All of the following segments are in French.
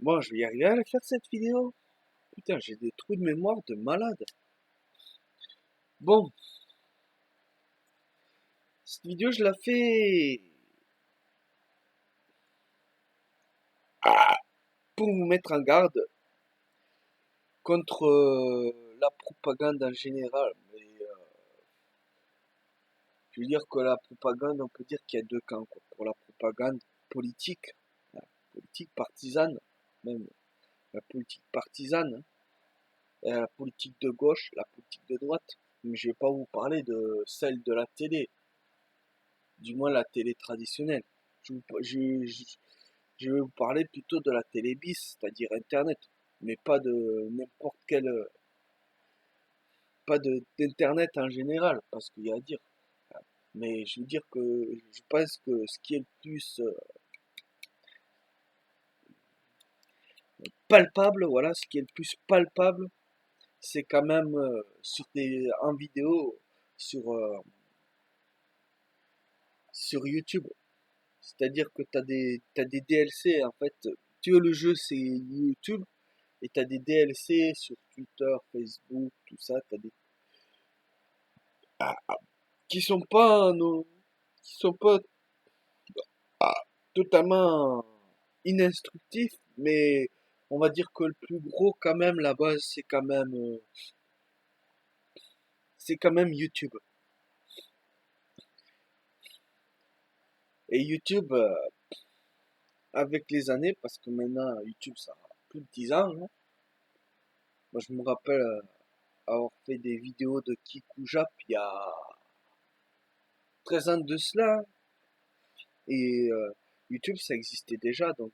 Bon, je vais y arriver à la faire cette vidéo. Putain, j'ai des trous de mémoire de malade. Bon, cette vidéo, je la fais pour vous mettre en garde contre la propagande en général. Mais je veux dire que la propagande, on peut dire qu'il y a deux camps, quoi. Pour la propagande politique, la politique partisane, même la politique partisane, hein, et la politique de gauche, la politique de droite. Mais je vais pas vous parler de celle de la télé, du moins la télé traditionnelle. Je vais vous parler plutôt de la télé bis, c'est-à-dire Internet, mais pas de n'importe quel, pas de d'Internet en général, parce qu'il y a à dire. Mais je veux dire que je pense que ce qui est le plus palpable, voilà, ce qui est le plus palpable, c'est quand même en vidéo sur sur YouTube. C'est-à-dire que t'as des DLC en fait. Tu veux le jeu, c'est YouTube, et t'as des DLC sur Twitter, Facebook, tout ça. T'as des qui sont pas non, qui sont pas totalement ininstructifs, mais on va dire que le plus gros quand même, la base, c'est quand même YouTube. Et YouTube, avec les années, parce que maintenant YouTube ça a plus de 10 ans, hein. Moi je me rappelle avoir fait des vidéos de Kikou Jap il y a 13 ans de cela, hein. Et YouTube ça existait déjà, donc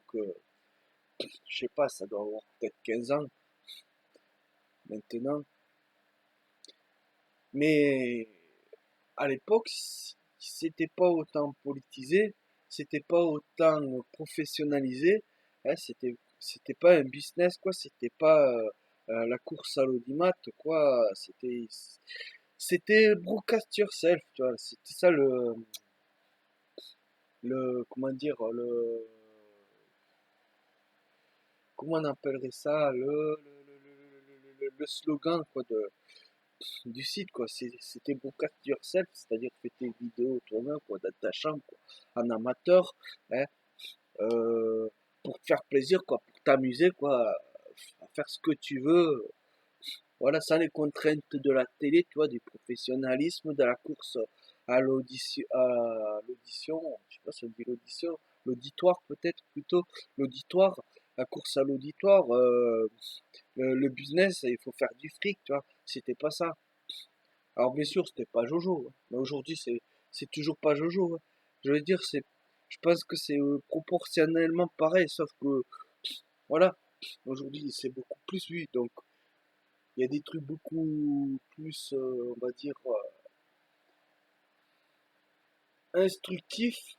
je sais pas, ça doit avoir peut-être 15 ans maintenant. Mais à l'époque, c'était pas autant politisé, c'était pas autant professionnalisé, hein, c'était pas un business quoi, c'était pas la course à l'audimat quoi, c'était broadcast yourself, tu vois, c'était ça le comment dire comment on appellerait ça le slogan quoi du site quoi, c'était broadcast yourself, c'est-à-dire fais tes vidéos toi-même quoi dans ta chambre quoi, en amateur, hein, euh, pour te faire plaisir quoi, pour t'amuser quoi, à faire ce que tu veux, voilà, sans les contraintes de la télé, tu vois, du professionnalisme, de la course à l'audition, je sais pas si on dit l'audition, l'auditoire peut-être plutôt, l'auditoire, la course à l'auditoire, le business, il faut faire du fric, tu vois, c'était pas ça. Alors bien sûr, c'était pas Jojo, hein. Mais aujourd'hui, c'est toujours pas Jojo, hein. Je veux dire, je pense que c'est proportionnellement pareil, sauf que, voilà, aujourd'hui, c'est beaucoup plus vu, donc il y a des trucs beaucoup plus, on va dire, instructifs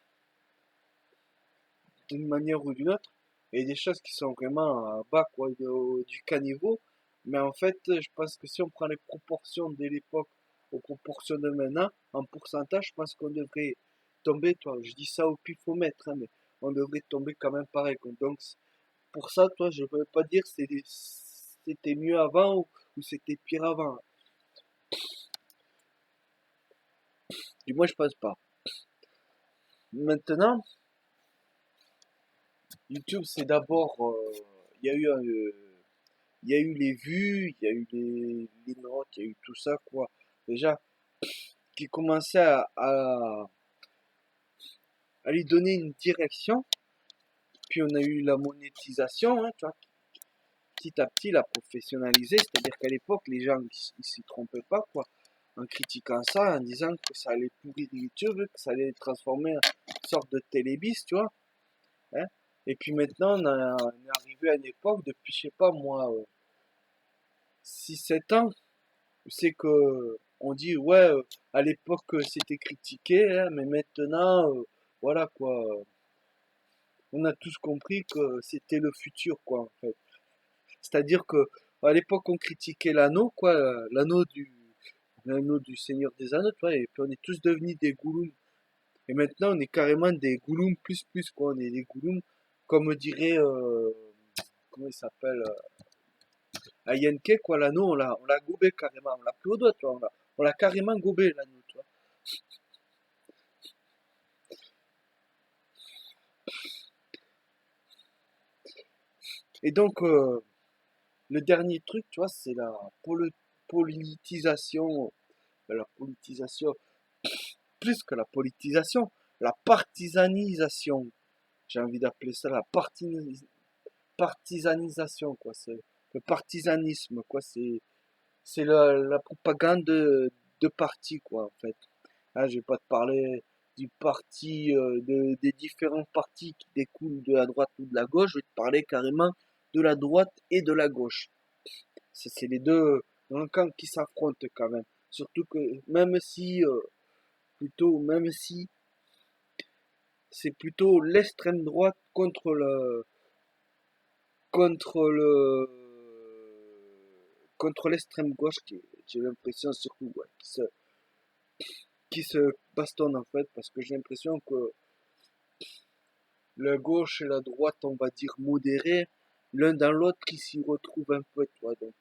d'une manière ou d'une autre, et des choses qui sont vraiment à bas, quoi, du caniveau. Mais en fait, je pense que si on prend les proportions de l'époque aux proportions de maintenant, en pourcentage, je pense qu'on devrait tomber, toi, je dis ça au pifomètre, hein, mais on devrait tomber quand même pareil, quoi. Donc, pour ça, toi, je ne peux pas dire c'était mieux avant ou c'était pire avant. Du moins, je pense pas. Maintenant, YouTube, c'est d'abord, il y a eu il y a eu les vues, il y a eu les notes, il y a eu tout ça, quoi. Déjà, qui commençait à lui donner une direction. Puis on a eu la monétisation, hein, tu vois, petit à petit, la professionnaliser. C'est-à-dire qu'à l'époque, les gens, ils s'y trompaient pas, quoi. En critiquant ça, en disant que ça allait pourrir YouTube, que ça allait le transformer en sorte de télébis, tu vois, hein. Et puis maintenant, on est arrivé à une époque, depuis, je sais pas moi, 6 7 ans, c'est que on dit ouais, à l'époque c'était critiqué, hein, mais maintenant voilà quoi, on a tous compris que c'était le futur quoi en fait. C'est-à-dire que à l'époque on critiquait l'anneau quoi, l'anneau du Seigneur des Anneaux, tu vois, et puis on est tous devenus des gouloums. Et maintenant on est carrément des gouloums plus quoi, on est des gouloums comme dirait comment il s'appelle, Yenke, quoi, l'anneau, on l'a gobé carrément, on l'a plus au doigt, tu vois, on l'a carrément gobé, l'anneau, tu vois. Et donc, le dernier truc, tu vois, c'est la politisation, la politisation, plus que la politisation, la partisanisation, j'ai envie d'appeler ça la partisanisation, quoi, c'est le partisanisme, quoi, c'est la propagande de parti, quoi, en fait. Là, je vais pas te parler du parti, des différents partis qui découlent de la droite ou de la gauche, je vais te parler carrément de la droite et de la gauche. C'est les deux dans le camp qui s'affrontent quand même. Surtout que même si c'est plutôt l'extrême droite contre le contre l'extrême gauche qui, j'ai l'impression surtout ouais, qui se bastonne en fait parce que j'ai l'impression que la gauche et la droite on va dire modérés l'un dans l'autre qui s'y retrouvent un peu tu vois donc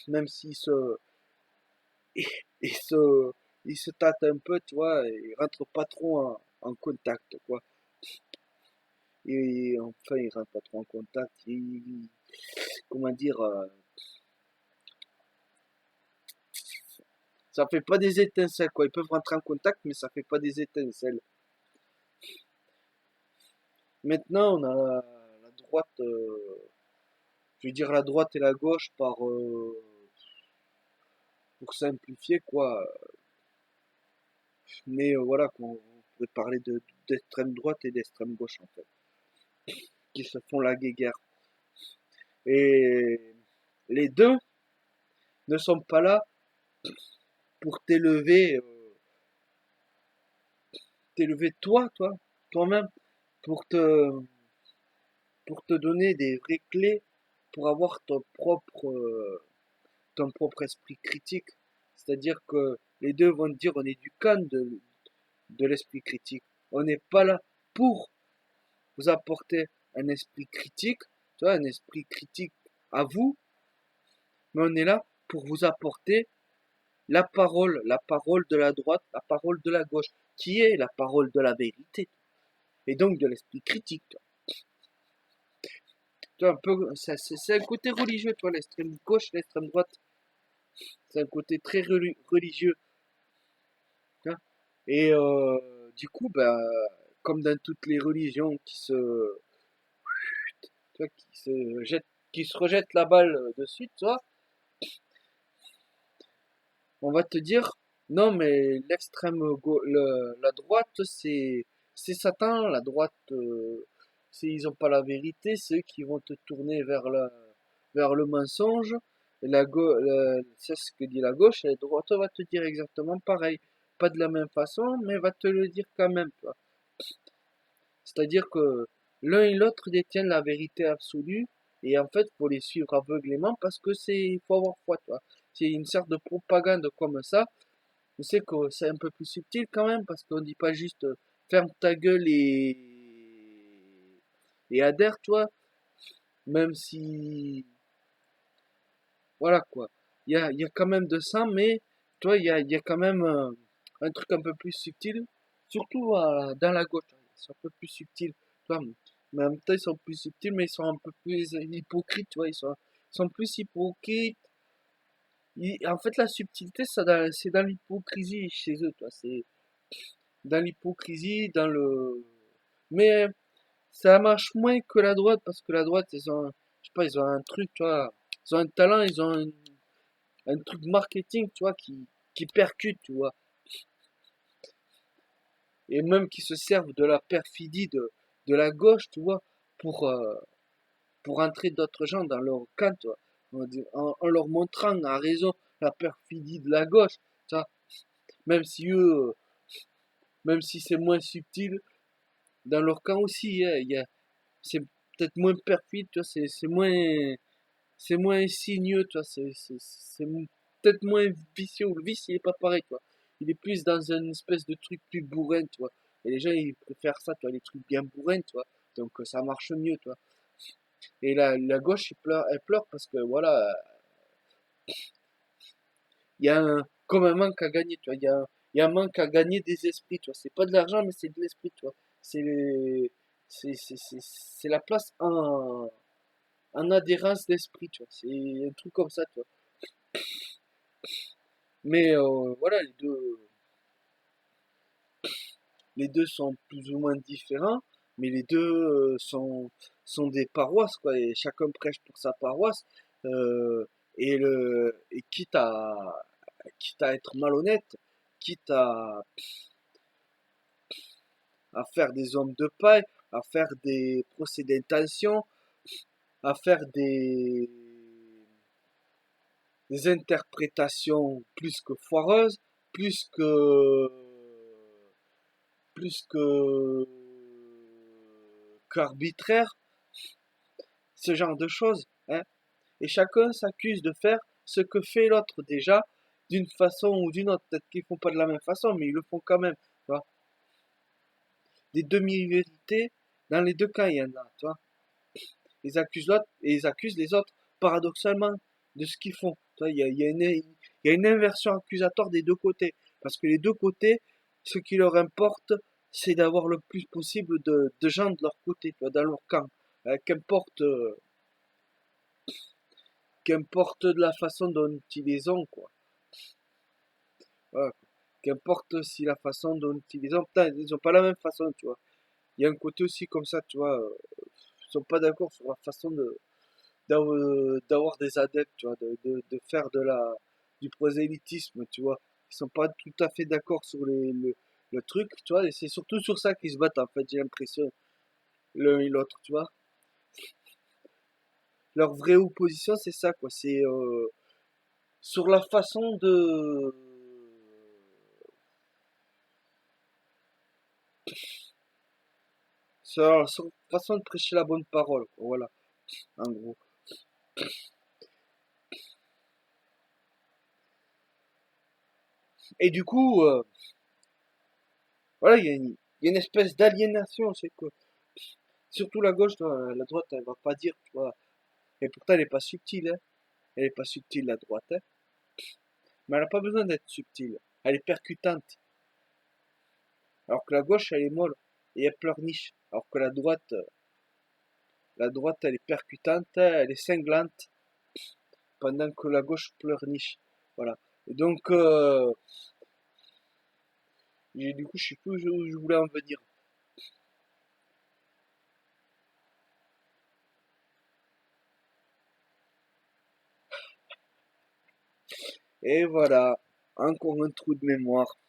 même s'ils se ils se ils se tâtent un peu tu vois et ils rentrent pas trop en contact quoi et enfin ils rentrent pas trop en contact comment dire ça fait pas des étincelles quoi ils peuvent rentrer en contact mais ça fait pas des étincelles. Maintenant, on a la droite, je veux dire la droite et la gauche pour simplifier quoi. Mais voilà, on pourrait parler d'extrême droite et d'extrême gauche en fait, qui se font la guéguerre. Et les deux ne sont pas là pour t'élever toi-même, pour te donner des vraies clés pour avoir ton propre esprit critique. C'est-à-dire que les deux vont te dire on est du camp de l'esprit critique. On n'est pas là pour vous apporter un esprit critique, tu vois, un esprit critique à vous, mais on est là pour vous apporter la parole de la droite, la parole de la gauche, qui est la parole de la vérité, et donc de l'esprit critique. Tu vois, un peu, c'est un côté religieux, tu vois, l'extrême gauche, l'extrême droite, c'est un côté très religieux. Tu vois. Et du coup, ben, comme dans toutes les religions tu vois, qui se rejettent la balle de suite, tu vois, on va te dire, non, mais la droite, c'est Satan, la droite, ils ont pas la vérité, c'est eux qui vont te tourner vers le mensonge, et c'est ce que dit la gauche, et la droite va te dire exactement pareil. Pas de la même façon, mais va te le dire quand même, tu vois. C'est-à-dire que l'un et l'autre détiennent la vérité absolue, et en fait, faut les suivre aveuglément parce que faut avoir foi, tu vois. C'est une sorte de propagande comme ça. Je sais que c'est un peu plus subtil quand même parce qu'on dit pas juste ferme ta gueule et adhère, tu vois. Même si, voilà quoi. Il y a quand même de ça, mais tu vois, il y a quand même un truc un peu plus subtil, surtout dans la gauche. C'est un peu plus subtil, tu vois. Mais en même temps, ils sont plus subtils, mais ils sont un peu plus hypocrites, tu vois. Ils sont plus hypocrites. En fait, la subtilité, c'est dans l'hypocrisie chez eux, tu vois. C'est dans l'hypocrisie, mais ça marche moins que la droite, parce que la droite, je sais pas, ils ont un truc, tu vois. Ils ont un talent, ils ont un truc marketing, tu vois, qui percute, tu vois. Et même qui se servent de la perfidie de la gauche, tu vois, pour, euh, pour entrer d'autres gens dans leur camp, tu vois. En leur montrant à raison la perfidie de la gauche, tu vois. Même si eux, même si c'est moins subtil, dans leur camp aussi, hein, c'est peut-être moins perfide, tu vois, c'est moins sinueux, tu vois, c'est peut-être moins vicieux. Le vice, il est pas pareil, tu vois. Il est plus dans une espèce de truc plus bourrin, tu vois. Et les gens, ils préfèrent ça, tu vois, les trucs bien bourrins, tu vois. Donc ça marche mieux, tu vois. Et la gauche, elle pleure parce que voilà, il y a comme un manque à gagner, tu vois. Il y a un manque à gagner des esprits, tu vois. C'est pas de l'argent, mais c'est de l'esprit, tu vois. C'est c'est la place en adhérence d'esprit, tu vois. C'est un truc comme ça, tu vois. Mais voilà, les deux sont plus ou moins différents, mais les deux sont des paroisses, quoi, et chacun prêche pour sa paroisse. euh, et quitte à être malhonnête, quitte à faire des hommes de paille, à faire des procès d'intention, à faire des interprétations plus que foireuses, plus que plus que qu'arbitraires, ce genre de choses, hein. Et chacun s'accuse de faire ce que fait l'autre déjà, d'une façon ou d'une autre. Peut-être qu'ils font pas de la même façon, mais ils le font quand même. Tu vois. Des demi-vérités, dans les deux cas, il y en a. Tu vois. Ils accusent l'autre et ils accusent les autres, paradoxalement, de ce qu'ils font. Tu vois, il y a une inversion accusatoire des deux côtés. Parce que les deux côtés, ce qui leur importe, c'est d'avoir le plus possible de gens de leur côté, tu vois, dans leur camp. Qu'importe qu'importe de la façon dont ils les ont, quoi. Voilà. Qu'importe si la façon dont ils les ont, putain, ils ont pas la même façon, tu vois. Il y a un côté aussi comme ça, tu vois. Ils sont pas d'accord sur la façon d'avoir des adeptes, tu vois, de faire du prosélytisme, tu vois. Ils sont pas tout à fait d'accord sur le truc, tu vois. Et c'est surtout sur ça qu'ils se battent, en fait, j'ai l'impression, l'un et l'autre, tu vois. Leur vraie opposition, c'est ça, quoi. C'est sur la façon sur la façon de prêcher la bonne parole, quoi, voilà, en gros. Et du coup, voilà, il y a une espèce d'aliénation, c'est que, surtout la gauche, la droite, elle va pas dire, tu vois. Et pourtant, elle est pas subtile, hein. Elle est pas subtile, la droite, hein. Mais elle a pas besoin d'être subtile. Elle est percutante. Alors que la gauche, elle est molle. Et elle pleurniche. Alors que la droite, elle est percutante, elle est cinglante. Pendant que la gauche pleurniche. Voilà. Et donc, du coup, je sais plus où je voulais en venir. Et voilà. Encore un trou de mémoire.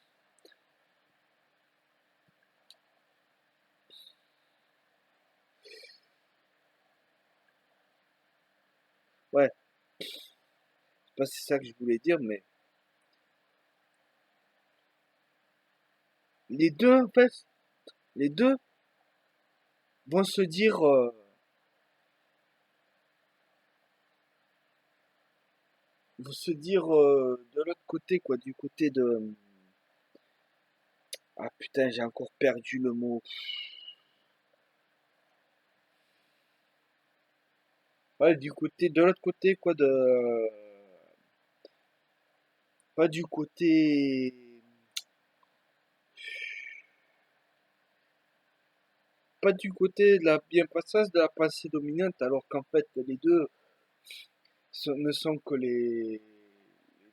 Ouais, c'est pas si ça que je voulais dire, mais les deux, en fait, les deux vont se dire, de l'autre côté, quoi, du côté de... Ah putain, j'ai encore perdu le mot. Ouais, de l'autre côté, quoi, pas du côté, pas du côté de la bien-passance de la pensée dominante, alors qu'en fait, les deux ne sont que les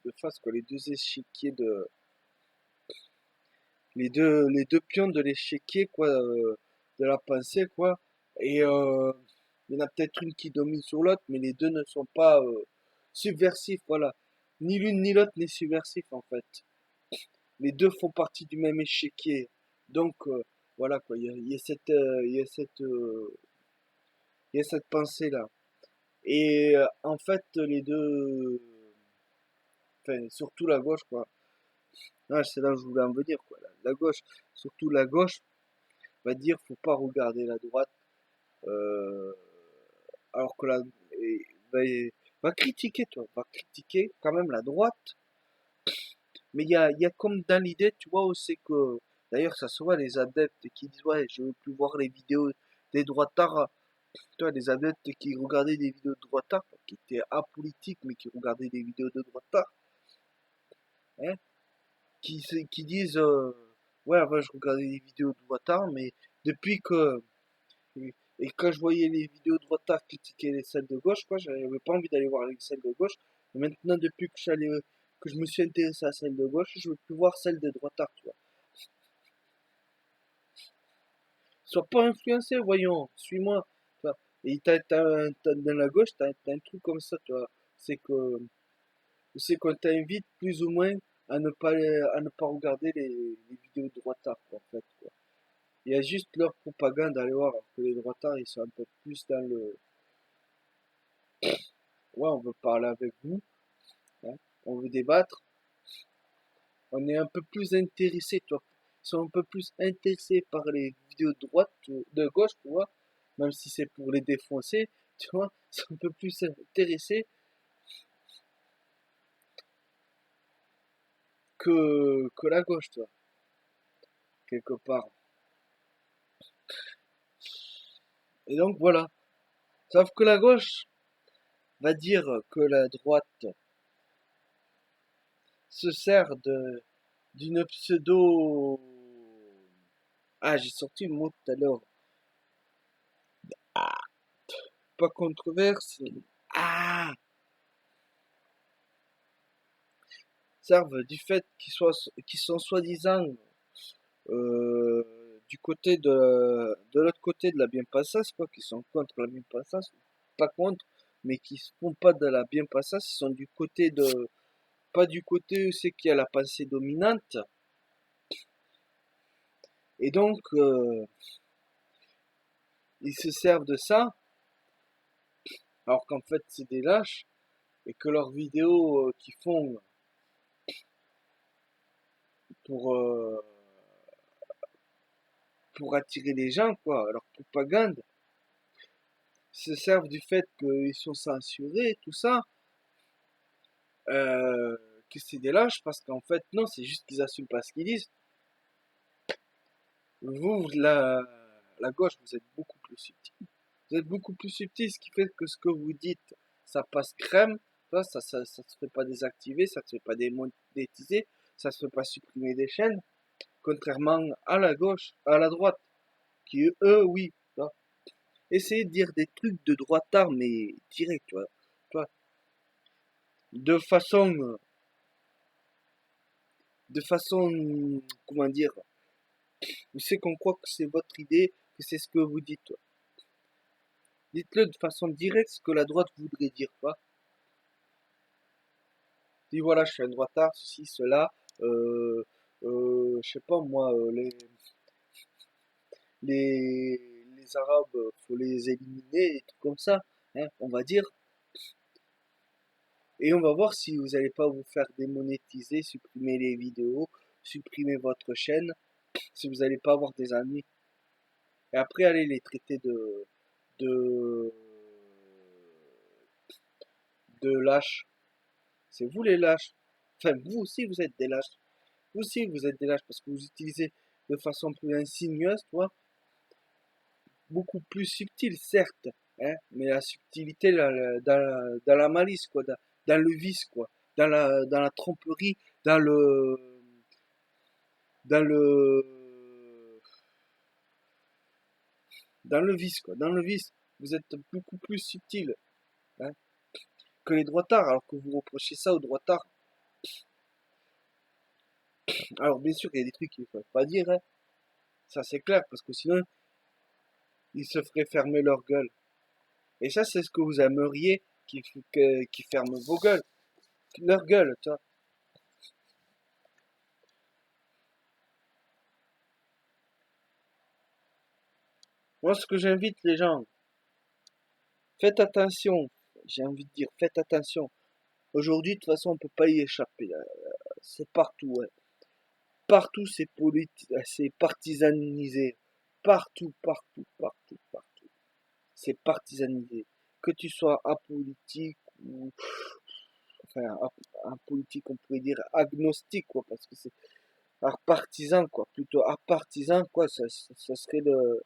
deux faces, quoi, les deux échiquiers les deux pions de l'échiquier, quoi, de la pensée, quoi. Et il y en a peut-être une qui domine sur l'autre, mais les deux ne sont pas subversifs, voilà. Ni l'une ni l'autre n'est subversif, en fait. Les deux font partie du même échiquier. Donc, voilà, quoi, il y a cette pensée-là. Et en fait, les deux, enfin, surtout la gauche, quoi. Ah, c'est là où je voulais en venir, quoi. La gauche, surtout la gauche, va dire, faut pas regarder la droite. Euh, alors que va, va critiquer, toi, va critiquer quand même la droite. Mais il y a comme dans l'idée, tu vois, où c'est que, d'ailleurs, ça se voit, les adeptes qui disent, ouais, je veux plus voir les vidéos des droitards. Tu vois, des adeptes qui regardaient des vidéos de droitard, qui étaient apolitiques, mais qui regardaient des vidéos de droitard, hein, qui disent, ouais, avant je regardais des vidéos de droitard, mais depuis que, et quand je voyais les vidéos de droitard critiquer les celles de gauche, quoi, j'avais pas envie d'aller voir les celles de gauche. Et maintenant, depuis que je me suis intéressé à celle de gauche, je veux plus voir celle de droitard, tu vois. Sois pas influencé, voyons, suis-moi, tu vois. Et dans la gauche, t'as un truc comme ça, tu vois. C'est que, c'est qu'on t'invite plus ou moins à ne pas regarder les vidéos de droitard, quoi, en fait, quoi. Il y a juste leur propagande à aller voir, alors que les droitards, ils sont un peu plus dans le, ouais, on veut parler avec vous, hein, on veut débattre, on est un peu plus intéressé, tu vois. Ils sont un peu plus intéressés par les vidéos de droite, de gauche, tu vois, même si c'est pour les défoncer, tu vois, ils sont un peu plus intéressés que la gauche, tu vois, quelque part. Et donc voilà. Sauf que la gauche va dire que la droite se sert d'une pseudo. Ah, j'ai sorti le mot tout à l'heure. Ah, pas controverse. Ah, servent du fait qu'ils sont soi-disant du côté de l'autre côté de la bien-passance, quoi, qui sont contre la bien-passance, pas contre, mais qui se font pas de la bien-passance, ils sont du côté de, pas du côté où c'est qu'il y a la pensée dominante, et donc ils se servent de ça, alors qu'en fait c'est des lâches, et que leurs vidéos qu'ils font pour, euh, pour attirer les gens, quoi, leur propagande, se servent du fait qu'ils sont censurés, tout ça, euh, que c'est des lâches, parce qu'en fait, non, c'est juste qu'ils assument pas ce qu'ils disent. Vous, la gauche, vous êtes beaucoup plus subtil. Vous êtes beaucoup plus subtil, ce qui fait que ce que vous dites, ça passe crème, ça se fait pas désactiver, ça se fait pas démonétiser, ça se fait pas supprimer des chaînes, contrairement à la gauche, à la droite, qui eux, oui, tu vois. Essayez de dire des trucs de droitard, mais direct, tu vois, de façon, de façon, comment dire, vous savez qu'on croit que c'est votre idée, que c'est ce que vous dites, toi. Dites-le de façon directe ce que la droite voudrait dire, quoi. Dis voilà, je suis un droitard, ceci, cela, euh, je sais pas moi, les Arabes, faut les éliminer, et tout comme ça, hein, on va dire. Et on va voir si vous n'allez pas vous faire démonétiser, supprimer les vidéos, supprimer votre chaîne, si vous n'allez pas avoir des amis. Et après, allez les traiter de, de lâches. C'est vous les lâches. Enfin, vous aussi, vous êtes des lâches. Vous aussi, vous êtes des lâches parce que vous utilisez de façon plus insigneuse, toi, beaucoup plus subtile, certes, hein, mais la subtilité dans la malice, quoi, dans le vice, quoi, dans la tromperie, dans le, dans le vice, quoi, dans le vice. Vous êtes beaucoup plus subtil, hein, que les droitards, alors que vous reprochez ça aux droitards. Alors, bien sûr, il y a des trucs qu'il ne faut pas dire, hein, ça c'est clair, parce que sinon, ils se feraient fermer leur gueule. Et ça, c'est ce que vous aimeriez qui ferment vos gueules, leur gueule, tu vois. Moi, ce que j'invite les gens, faites attention. J'ai envie de dire, faites attention. Aujourd'hui, de toute façon, on peut pas y échapper. C'est partout, ouais. Partout, c'est partisanisé. Partout, partout, partout, partout. C'est partisanisé. Que tu sois apolitique ou, enfin, apolitique, on pourrait dire agnostique, quoi, parce que c'est partisan, quoi. Plutôt partisan, quoi. Ça serait le,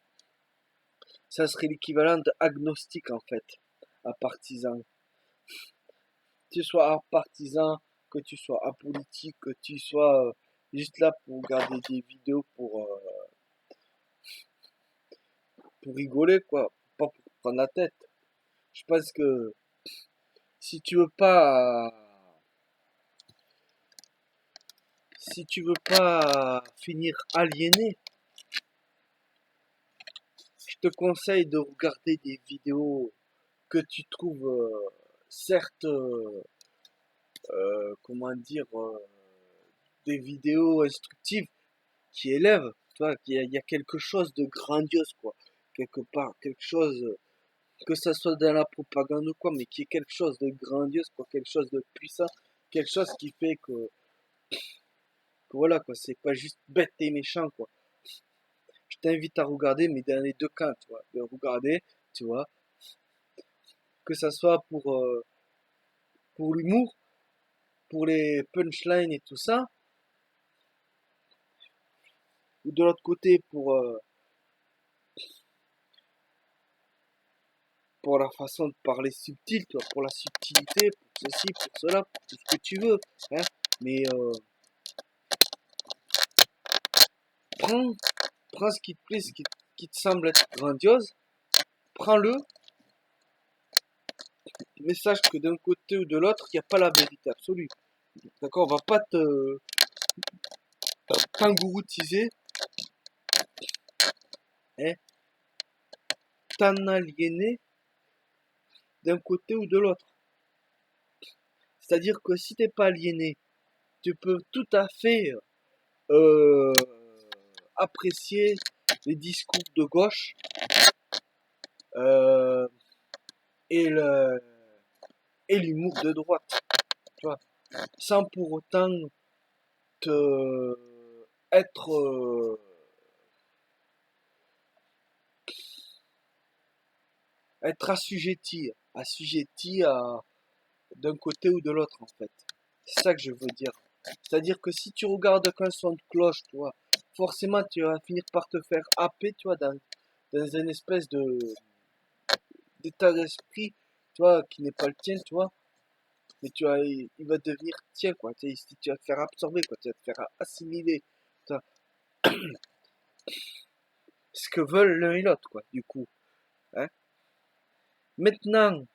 Ça serait l'équivalent de agnostique en fait, à partisan. Que tu sois un partisan, que tu sois apolitique, que tu sois juste là pour regarder des vidéos pour rigoler quoi, pas pour prendre la tête. Je pense que si tu veux pas si tu veux pas finir aliéné, je te conseille de regarder des vidéos que tu trouves certes comment dire des vidéos instructives qui élèvent, tu vois, il y a quelque chose de grandiose quoi, quelque part, quelque chose que ça soit dans la propagande ou quoi, mais qui est quelque chose de grandiose quoi, quelque chose de puissant, quelque chose qui fait que voilà quoi, c'est pas juste bête et méchant quoi. Je t'invite à regarder, mais dans les deux cas, tu vois, de regarder, tu vois, que ça soit pour l'humour, pour les punchlines et tout ça, ou de l'autre côté pour la façon de parler subtile, tu vois, pour la subtilité, pour ceci, pour cela, pour tout ce que tu veux, hein. Mais prends, prends ce qui te plaît, qui te semble être grandiose, prends-le, mais sache que d'un côté ou de l'autre, il n'y a pas la vérité absolue. D'accord, on va pas t'engouroutiser, hein, t'en aliéner d'un côté ou de l'autre. C'est-à-dire que si t'es pas aliéné, tu peux tout à fait euh, apprécier les discours de gauche euh, et le et l'humour de droite, tu vois, sans pour autant te être être assujetti à d'un côté ou de l'autre en fait. C'est ça que je veux dire. C'est-à-dire que si tu regardes qu'un son de cloche, tu vois, forcément tu vas finir par te faire happer, tu vois, dans une espèce de d'état d'esprit, tu vois, qui n'est pas le tien, tu vois. Mais il va devenir tien, quoi. Tu vas te faire absorber, quoi. Tu vas te faire assimiler. Tu vois, ce que veulent l'un et l'autre, quoi, du coup. Hein. Maintenant,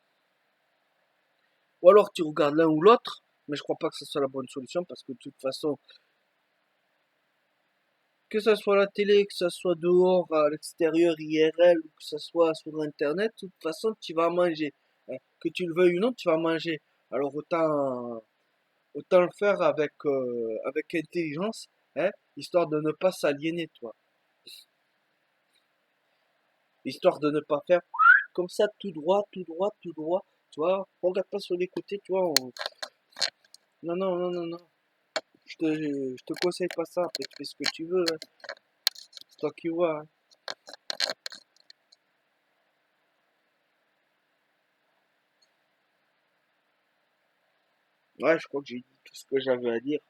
ou alors tu regardes l'un ou l'autre, mais je crois pas que ce soit la bonne solution parce que de toute façon, que ça soit la télé, que ça soit dehors, à l'extérieur, IRL, ou que ça soit sur Internet, de toute façon, tu vas manger. Hein. Que tu le veuilles ou non, tu vas manger. Alors autant le faire avec intelligence, hein, histoire de ne pas s'aliéner, toi. Histoire de ne pas faire comme ça, tout droit, tout droit, tout droit, tu vois. Regarde pas sur les côtés, tu vois. Non, non, non, non, non. Je te conseille pas ça. Après, tu fais ce que tu veux. Hein. C'est toi qui vois. Hein. Ouais, je crois que j'ai dit tout ce que j'avais à dire.